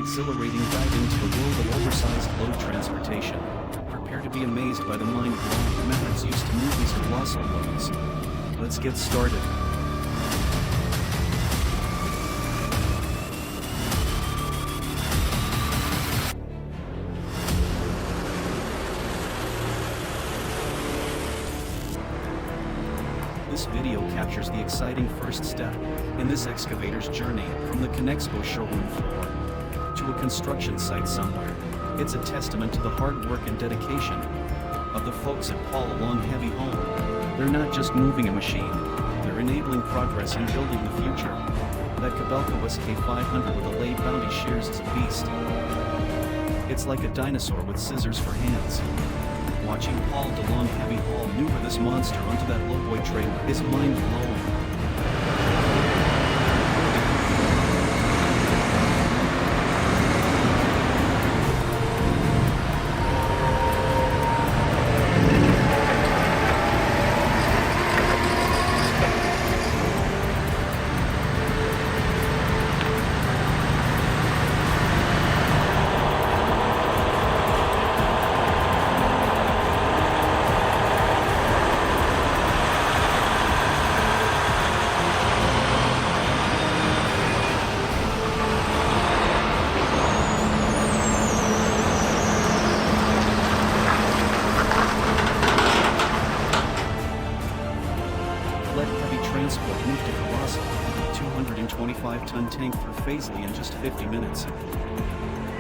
exhilarating dive into the world of oversized load transportation. Prepare to be amazed by the mind-blowing methods used to move these colossal loads. Let's get started. This video captures the exciting first step in this excavator's journey from the Conexpo showroom floor to a construction site somewhere. It's a testament to the hard work and dedication of the folks at Paul Along Heavy Home. They're not just moving a machine, they're enabling progress and building the future. That Kobelco SK500 with a lay bounty shears is a beast. It's like a dinosaur with scissors for hands. Watching Paul DeLong Heavy Haul maneuver this monster onto that lowboy trailer is mind-blowing. Transport moved a colossal 225-ton tank through Faisley in just 50 minutes.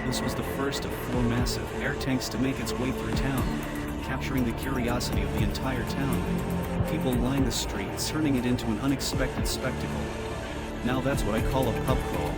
This was the first of 4 massive air tanks to make its way through town, capturing the curiosity of the entire town. People lined the streets, turning it into an unexpected spectacle. Now that's what I call a pub crawl.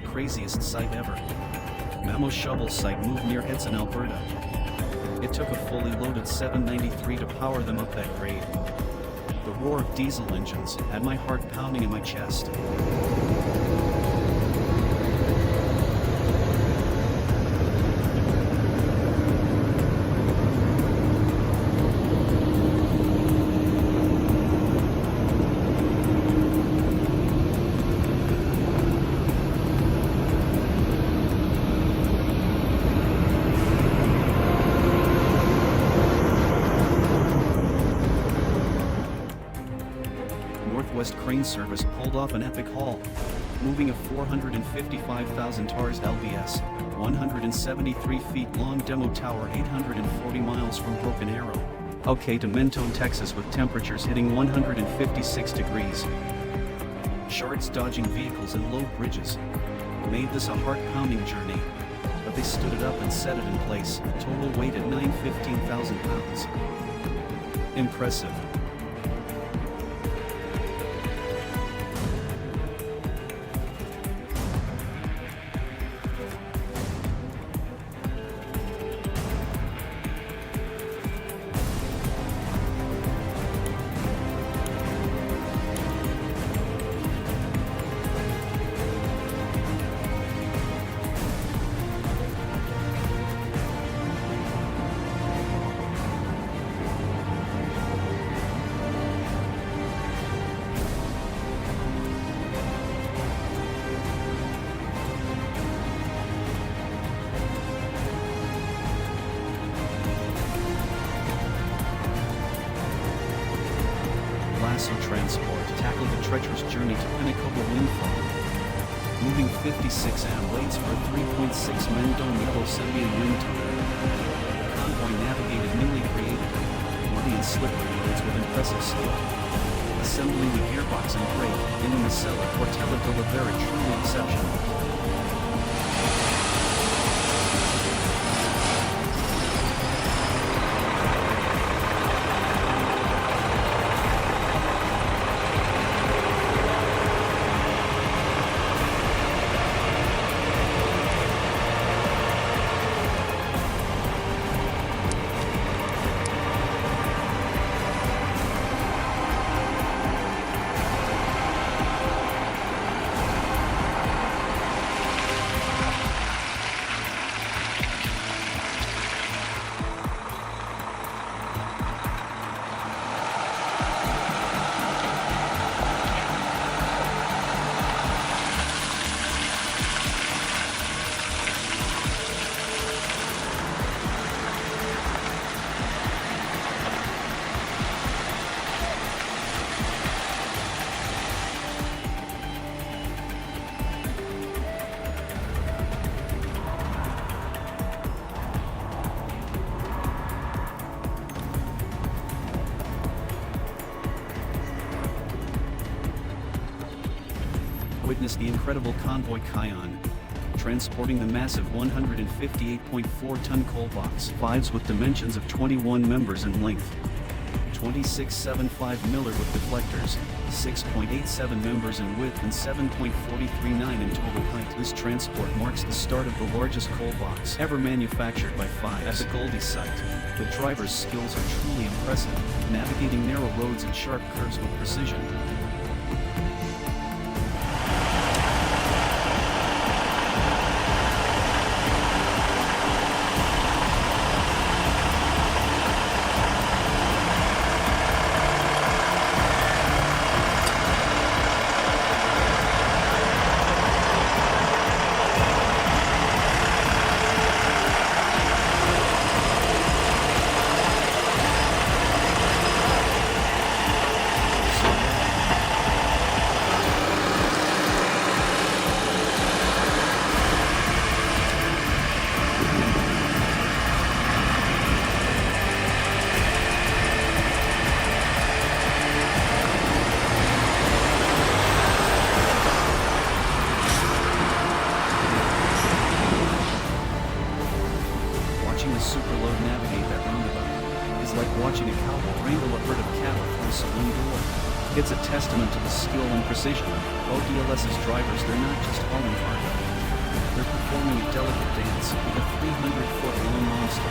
Craziest sight ever. Mammoth shovel site moved near Edson, Alberta. It took a fully loaded 793 to power them up that grade. The roar of diesel engines had my heart pounding in my chest. Northwest Crane Service pulled off an epic haul, moving a 455,000 TARS LBS, 173 feet long demo tower 840 miles from Broken Arrow, OK to Mentone, Texas with temperatures hitting 156 degrees. Sharks dodging vehicles and low bridges made this a heart-pounding journey, but they stood it up and set it in place, total weight at 915,000 pounds. Impressive. Transport tackled the treacherous journey to Pinnacoba Wind Farm. moving 56 am weights for a 3.6 Mendon Yellow Sembian wind tunnel. The convoy navigated newly created, muddy and slippery roads with impressive skill. Assembling the gearbox and brake in the Nacella Portella de la Vera truly exceptional. Witness the incredible convoy Kion, transporting the massive 158.4-ton coal box 5s with dimensions of 21 members in length, 26.75 Miller with deflectors, 6.87 members in width and 7.439 in total height. This transport marks the start of the largest coal box ever manufactured by 5s. At the Goldie site, the driver's skills are truly impressive, navigating narrow roads and sharp curves with precision. Watching the superload navigate that roundabout is like watching a cowboy wrangle a herd of cattle through a saloon door. It's a testament to the skill and precision. ODLS's drivers, they're not just hauling cargo. They're performing a delicate dance with a 300-foot-long monster.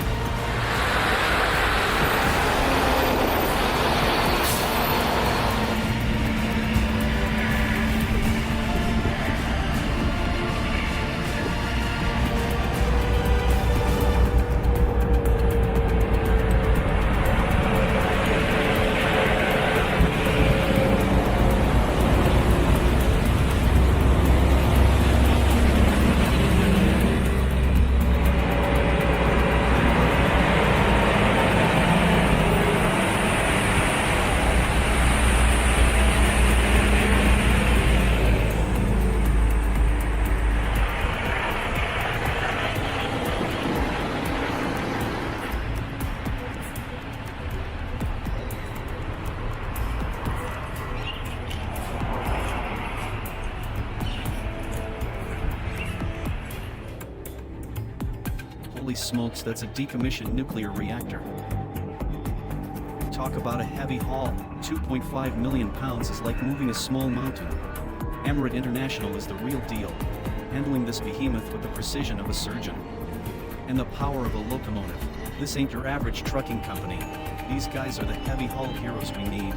Holy smokes, that's a decommissioned nuclear reactor. Talk about a heavy haul. 2.5 million pounds is like moving a small mountain. Emirates International is the real deal, handling this behemoth with the precision of a surgeon and the power of a locomotive. This ain't your average trucking company. These guys are the heavy haul heroes we need.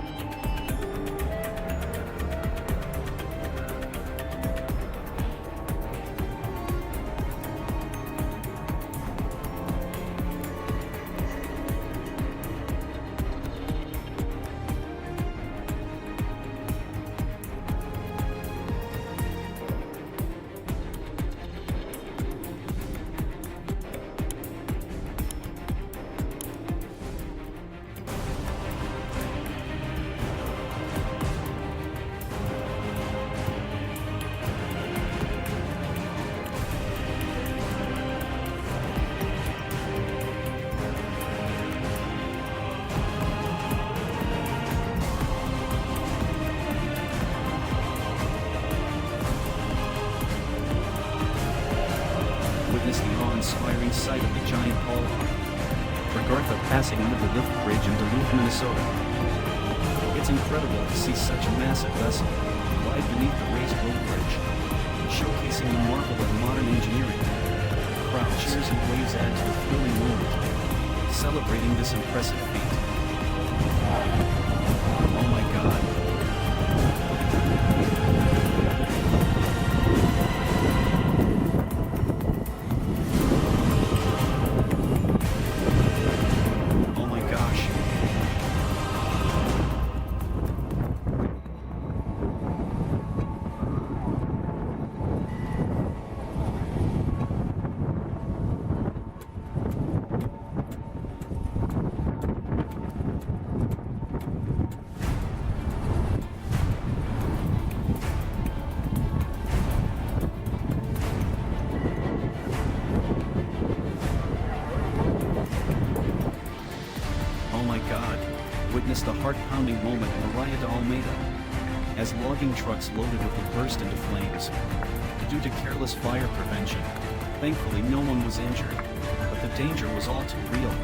sight of the giant haul for Gartha passing under the lift bridge in Duluth, Minnesota. It's incredible to see such a massive vessel glide beneath the raised road bridge, showcasing the marvel of modern engineering. Crowd cheers and waves add to the thrilling moment, celebrating this impressive feat. Oh my God. Oh my gosh. Oh my God. Witness the heart-pounding moment in Mariah de Almeida as logging trucks loaded with it burst into flames. Due to careless fire prevention, thankfully no one was injured, but the danger was all too real.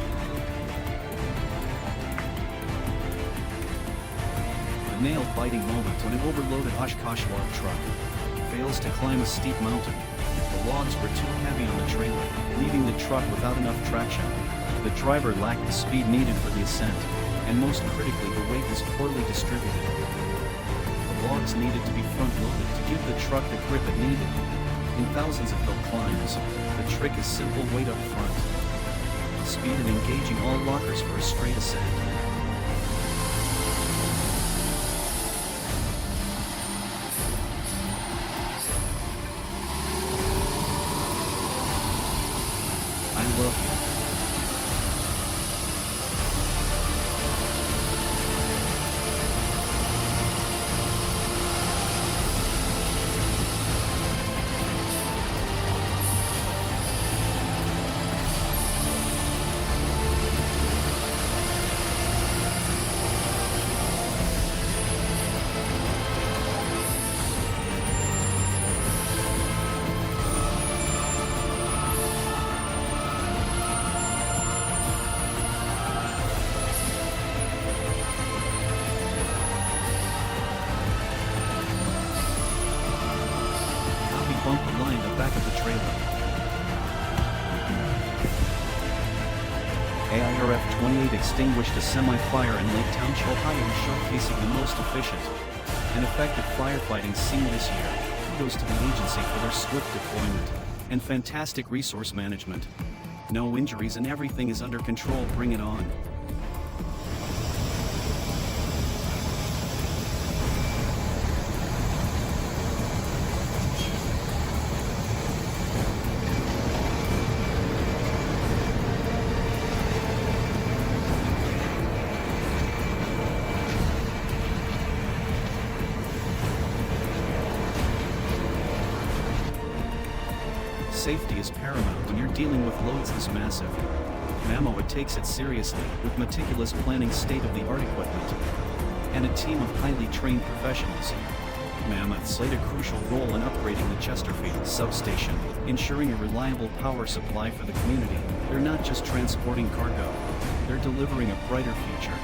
The nail-biting moment when an overloaded Oshkosh log truck fails to climb a steep mountain. The logs were too heavy on the trailer, leaving the truck without enough traction. The driver lacked the speed needed for the ascent, and most critically the weight was poorly distributed. The logs needed to be front-loaded to give the truck the grip it needed. In thousands of hill climbs, the trick is simple: weight up front, speed and engaging all lockers for a straight ascent. I love you. Bump the line the back of the trailer. AIRF-28 extinguished a semi-fire in Lake Township, Ohio, showcasing the most efficient and effective firefighting seen this year. Kudos to the agency for their swift deployment and fantastic resource management. No injuries and everything is under control. Bring it on. Safety is paramount when you're dealing with loads this massive. Mammoth takes it seriously, with meticulous planning, state-of-the-art equipment, and a team of highly trained professionals. Mammoth played a crucial role in upgrading the Chesterfield substation, ensuring a reliable power supply for the community. They're not just transporting cargo, they're delivering a brighter future.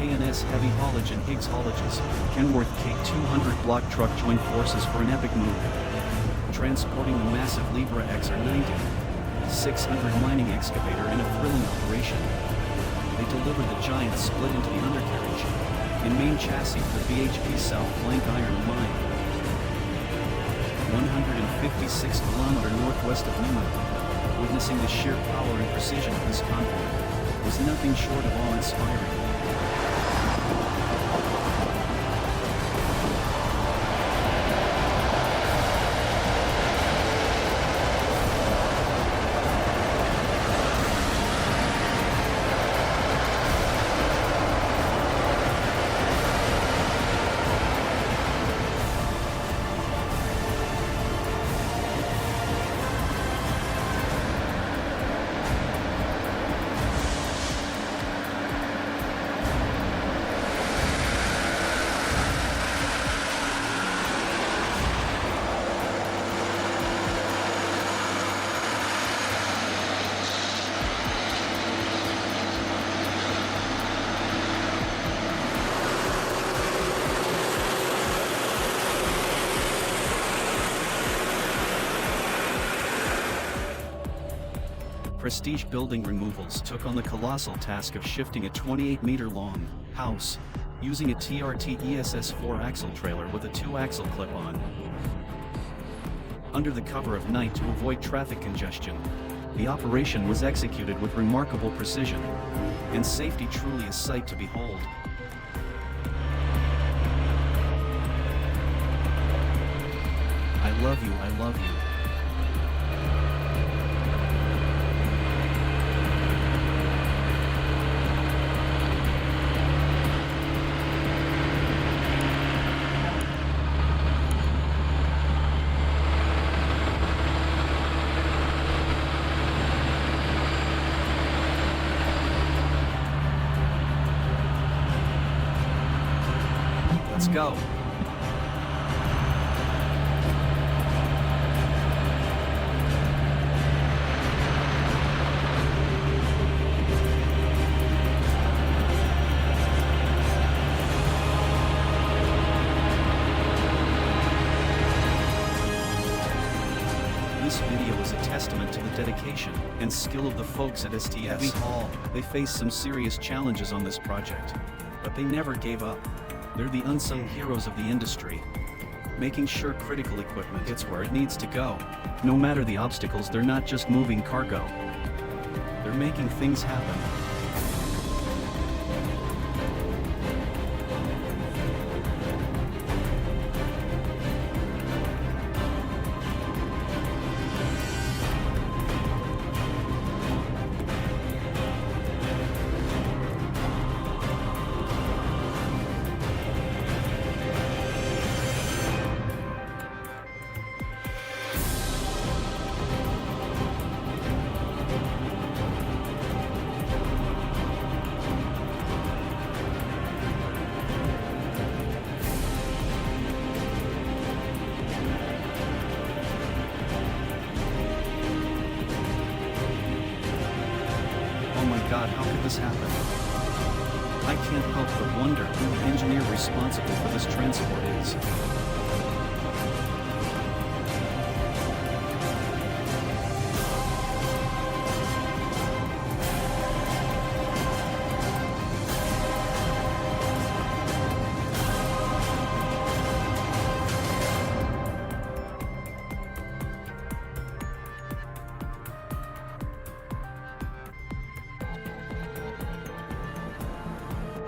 K&S Heavy Haulage and Higgs Haulages, Kenworth K200 block truck join forces for an epic move. transporting the massive Libra XR90 600 mining excavator in a thrilling operation. They delivered the giant split into the undercarriage and main chassis for the BHP South Flank Iron Mine, 156 km northwest of Newman. Witnessing the sheer power and precision of this convoy was nothing short of awe-inspiring. Prestige Building Removals took on the colossal task of shifting a 28-meter-long house using a TRT ESS 4-axle trailer with a 2-axle clip-on. Under the cover of night to avoid traffic congestion, the operation was executed with remarkable precision, and safety truly a sight to behold. I love you, I love you. Let's go. This video is a testament to the dedication and skill of the folks at STS. They faced some serious challenges on this project, but they never gave up. They're the unsung heroes of the industry, making sure critical equipment gets where it needs to go. No matter the obstacles, they're not just moving cargo. They're making things happen. Oh my God, how could this happen? I can't help but wonder who the engineer responsible for this transport is.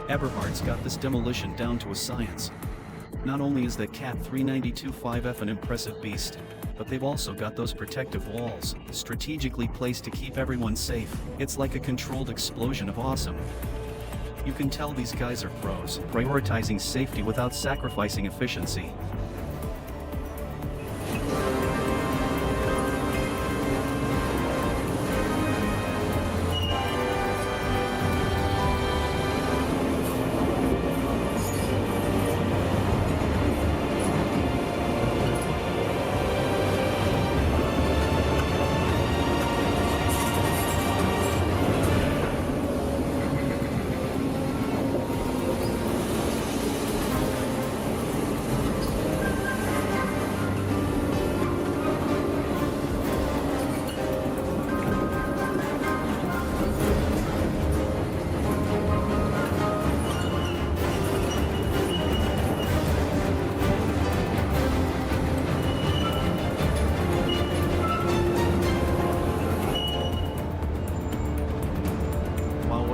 Eberhard's got this demolition down to a science. Not only is that Cat 392-5F an impressive beast, but they've also got those protective walls, strategically placed to keep everyone safe. It's like a controlled explosion of awesome. You can tell these guys are pros, prioritizing safety without sacrificing efficiency.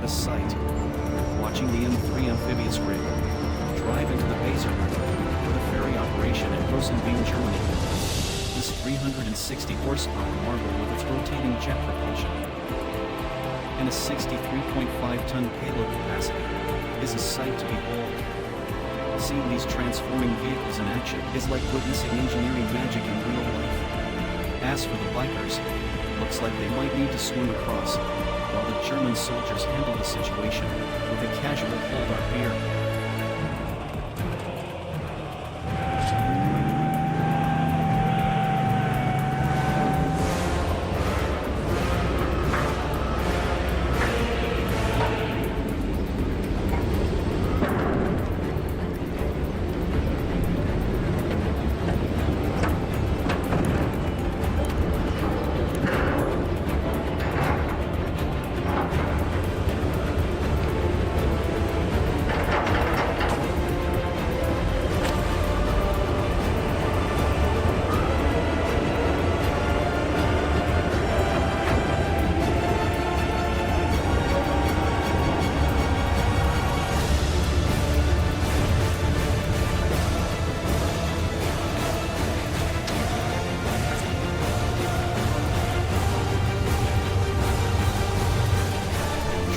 what a sight. Watching the M3 amphibious rig drive into the Baser for the ferry operation in Rosenbein, Germany. This 360 horsepower marvel with its rotating jet propulsion and a 63.5-ton payload capacity is a sight to behold. Seeing these transforming vehicles in action is like witnessing engineering magic in real life. As for the bikers, looks like they might need to swim across, while the German soldiers handle the situation with a casual hold our beer.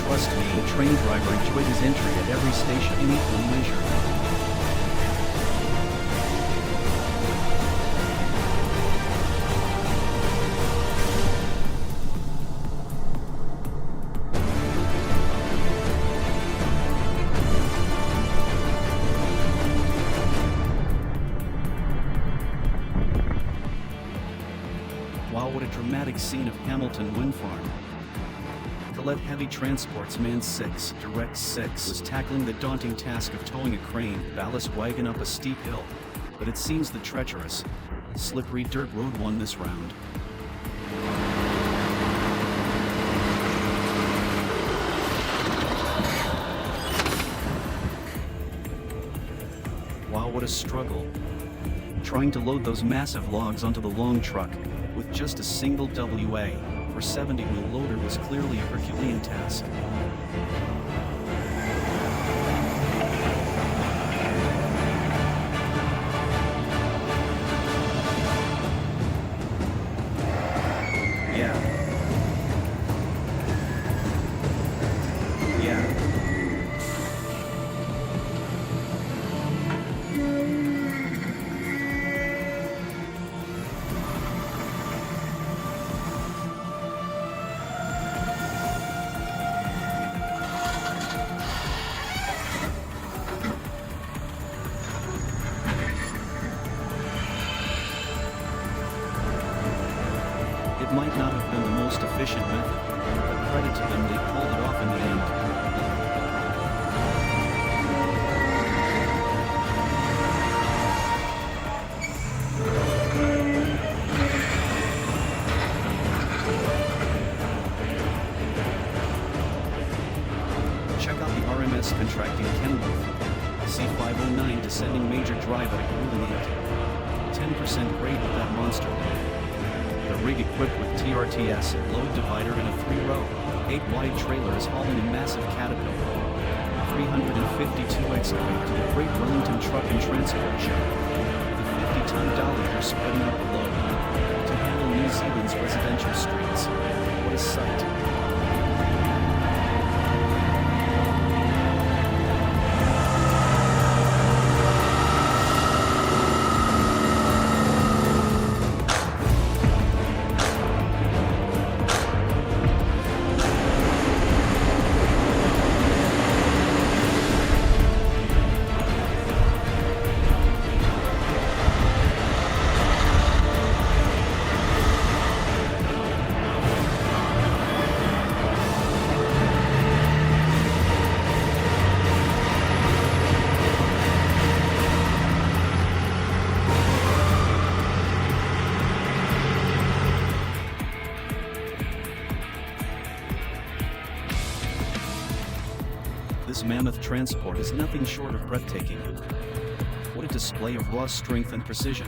Trust me, the train driver enjoyed his entry at every station in equal measure. Wow, what a dramatic scene of Hamilton Wind Farm. The lead heavy transports Man 6, Direct 6, was tackling the daunting task of towing a crane ballast wagon up a steep hill, but it seems the treacherous, slippery dirt road won this round. Wow, what a struggle. Trying to load those massive logs onto the long truck with just a single WA for 70-wheel loader was clearly a Herculean task. Yeah. It might not have been the most efficient method, but credit to them, they pulled it off in the end. Check out the RMS contracting Kenworth C509 descending major drive at a grueling 10% grade with that monster. The rig equipped with TRTS, load divider and a 3-row, 8-wide trailer is hauling a massive Caterpillar 352 excavator to the Great Wellington Truck and Transport Show, with a 50-ton dolly they're spreading out the load to handle New Zealand's residential streets. What a sight. This mammoth transport is nothing short of breathtaking. What a display of raw strength and precision.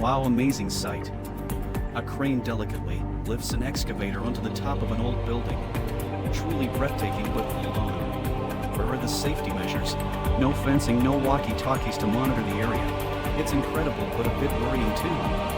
Wow, amazing sight. A crane delicately lifts an excavator onto the top of an old building. Truly breathtaking, but hold on. Where are the safety measures? No fencing, no walkie-talkies to monitor the area. It's incredible, but a bit worrying too.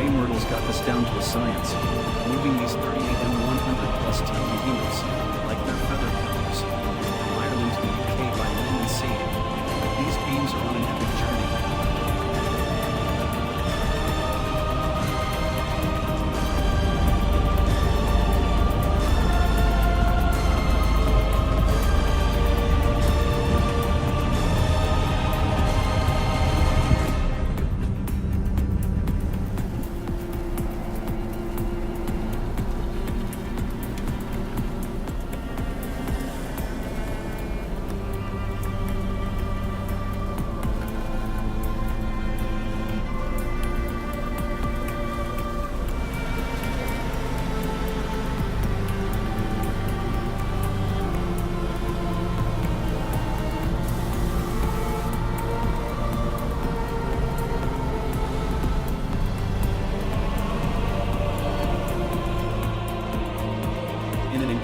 Myrtle's got this down to a science, moving these 38 and 100 plus ton behemoths like they're feather pillows. From Ireland to the UK by land and sea, these beams are on an epic journey.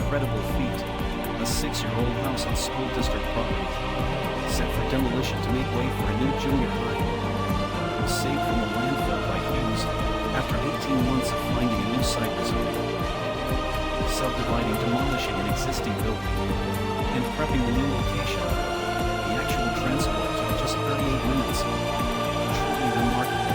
Incredible feat. A 6-year-old house on school district property, set for demolition to make way for a new junior high, was saved from the landfill by Hughes after 18 months of finding a new site reserve, subdividing, demolishing an existing building, and prepping the new location. The actual transport took just 38 minutes. Truly remarkable.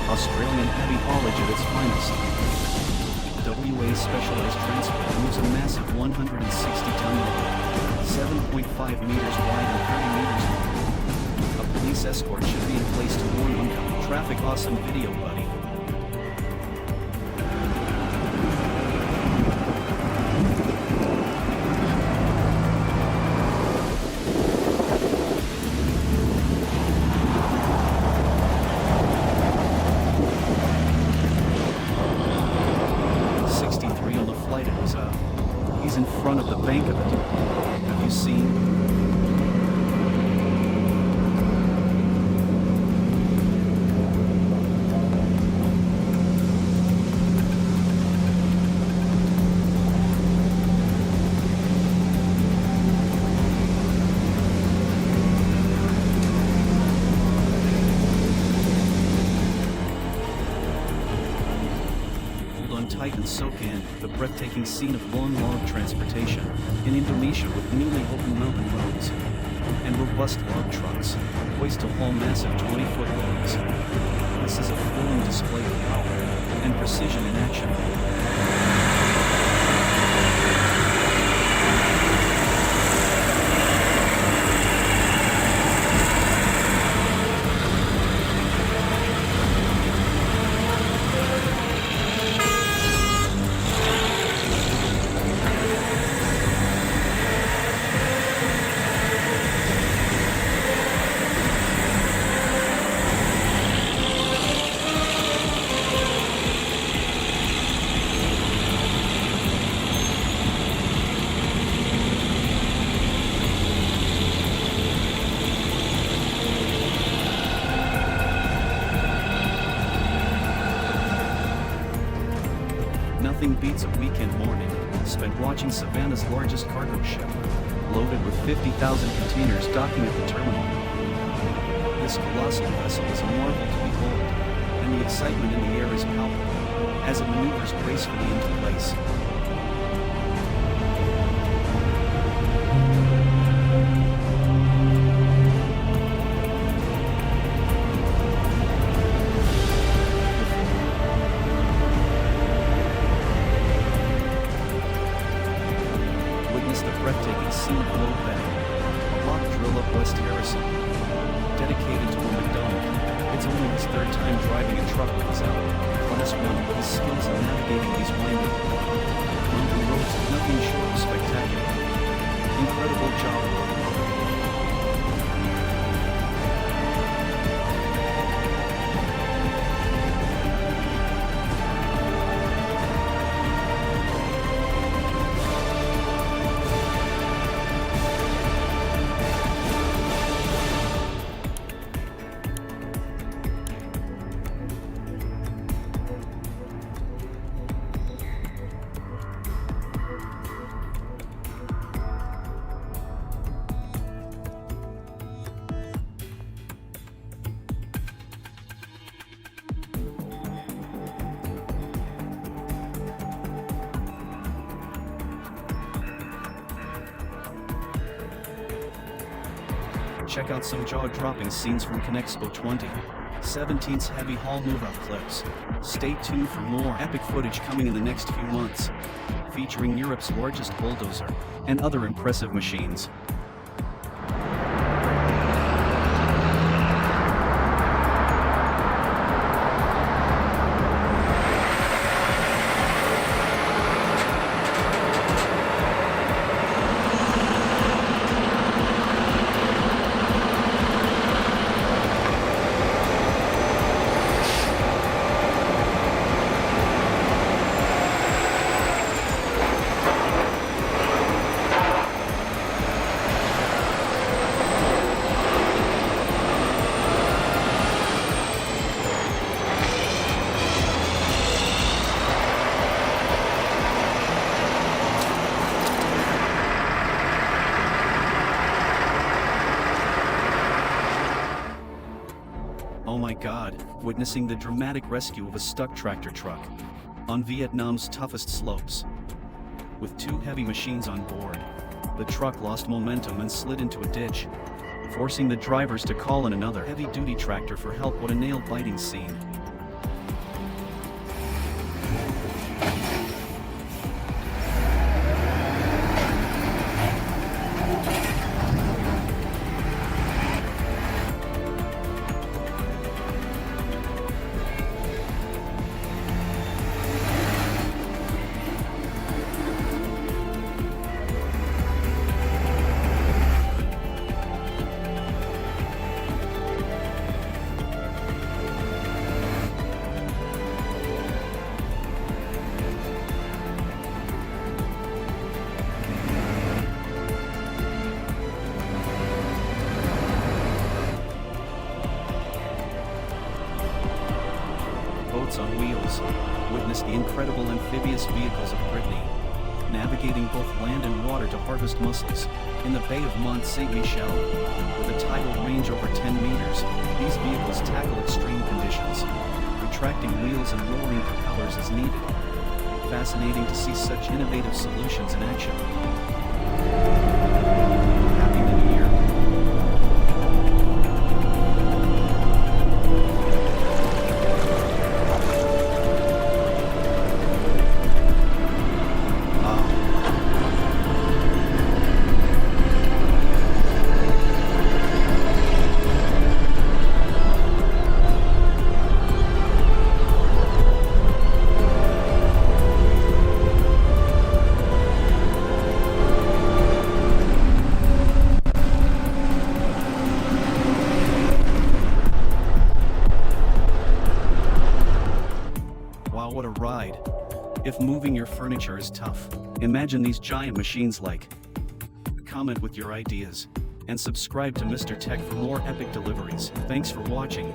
Australian Abbey College at its finest. WA Specialized Transport moves a massive 160-ton load, 7.5 meters wide and 30 meters long. A police escort should be in place to warn oncoming traffic. Awesome video, buddy. He's in front of the bank of it. Have you seen? Tight and soak in the breathtaking scene of long log transportation in Indonesia with newly opened mountain roads and robust log trucks poised to haul massive 20-foot logs. This is a thrilling display of power and precision in action. Nothing beats a weekend morning spent watching Savannah's largest cargo ship, loaded with 50,000 containers docking at the terminal. This colossal vessel is a marvel to behold, and the excitement in the air is palpable as it maneuvers gracefully into place. Witness the breathtaking scene below Bay, a rock drill up West Harrison. Dedicated to a McDonald, it's only his third time driving a truck with his out. Class 1, his skills in navigating these winding mountain roads are nothing short of spectacular. Incredible job. Check out some jaw-dropping scenes from Conexpo 2017's heavy haul move-up clips. Stay tuned for more epic footage coming in the next few months, featuring Europe's largest bulldozer and other impressive machines. Oh my God, witnessing the dramatic rescue of a stuck tractor truck on Vietnam's toughest slopes. With two heavy machines on board, the truck lost momentum and slid into a ditch, forcing the drivers to call in another heavy-duty tractor for help. What a nail-biting scene. Boats on wheels. Witness the incredible amphibious vehicles of Brittany, navigating both land and water to harvest mussels in the Bay of Mont Saint-Michel. With a tidal range over 10 meters, these vehicles tackle extreme conditions, retracting wheels and lowering propellers as needed. Fascinating to see such innovative solutions in action. Happy New Year. Wow, what a ride. If moving your furniture is tough, imagine these giant machines like. Comment with your ideas, and subscribe to Mr. Tech for more epic deliveries. Thanks for watching.